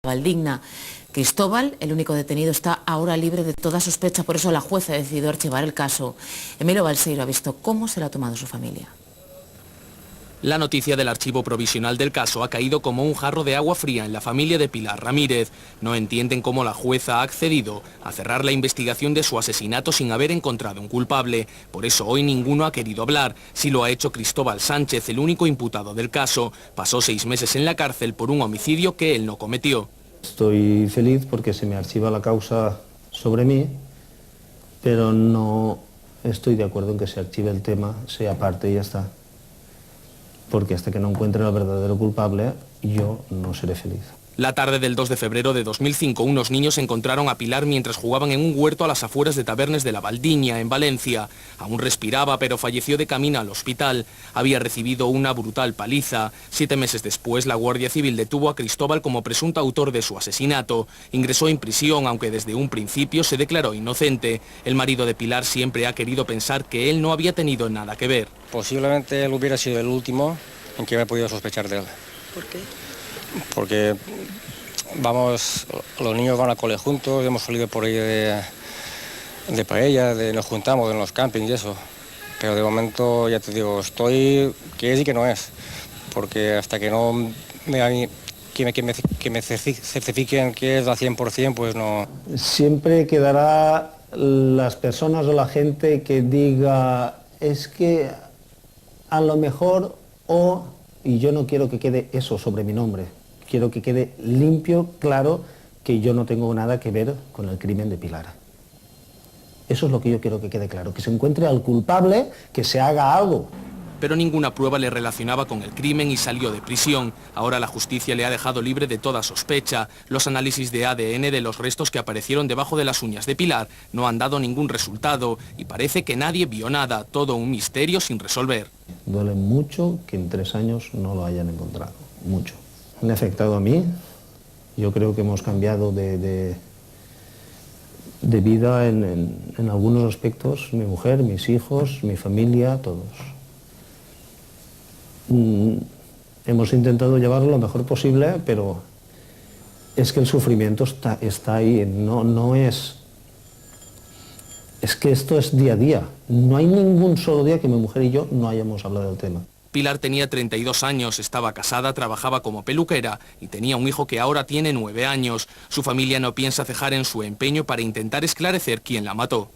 Valdigna. Cristóbal, el único detenido, está ahora libre de toda sospecha, por eso la jueza ha decidido archivar el caso. Emilio Balseiro ha visto cómo se lo ha tomado su familia. La noticia del archivo provisional del caso ha caído como un jarro de agua fría en la familia de Pilar Ramírez. No entienden cómo la jueza ha accedido a cerrar la investigación de su asesinato sin haber encontrado un culpable. Por eso hoy ninguno ha querido hablar. Sí lo ha hecho Cristóbal Sánchez, el único imputado del caso. Pasó 6 meses en la cárcel por un homicidio que él no cometió. Estoy feliz porque se me archiva la causa sobre mí, pero no estoy de acuerdo en que se archive el tema, sea parte y ya está. Porque hasta que no encuentre al verdadero culpable, yo no seré feliz. La tarde del 2 de febrero de 2005, unos niños encontraron a Pilar mientras jugaban en un huerto a las afueras de Tabernes de la Valdigna, en Valencia. Aún respiraba, pero falleció de camino al hospital. Había recibido una brutal paliza. 7 meses después, la Guardia Civil detuvo a Cristóbal como presunto autor de su asesinato. Ingresó en prisión, aunque desde un principio se declaró inocente. El marido de Pilar siempre ha querido pensar que él no había tenido nada que ver. Posiblemente él hubiera sido el último en que me he podido sospechar de él. ¿Por qué? Porque, vamos, los niños van al cole juntos, hemos salido por ahí de paella, nos juntamos en los campings y eso. Pero de momento, ya te digo, estoy que es y que no es. Porque hasta que no que me certifiquen que es al 100%, pues no. Siempre quedará las personas o la gente que diga, es que a lo mejor y yo no quiero que quede eso sobre mi nombre. Quiero que quede limpio, claro, que yo no tengo nada que ver con el crimen de Pilar. Eso es lo que yo quiero que quede claro, que se encuentre al culpable, que se haga algo. Pero ninguna prueba le relacionaba con el crimen y salió de prisión. Ahora la justicia le ha dejado libre de toda sospecha. Los análisis de ADN de los restos que aparecieron debajo de las uñas de Pilar no han dado ningún resultado y parece que nadie vio nada, todo un misterio sin resolver. Duele mucho que en 3 años no lo hayan encontrado, mucho. Me ha afectado a mí, yo creo que hemos cambiado de vida en algunos aspectos, mi mujer, mis hijos, mi familia, todos. Hemos intentado llevarlo lo mejor posible, pero es que el sufrimiento está ahí, no es... Es que esto es día a día. No hay ningún solo día que mi mujer y yo no hayamos hablado del tema. Pilar tenía 32 años, estaba casada, trabajaba como peluquera y tenía un hijo que ahora tiene 9 años. Su familia no piensa cejar en su empeño para intentar esclarecer quién la mató.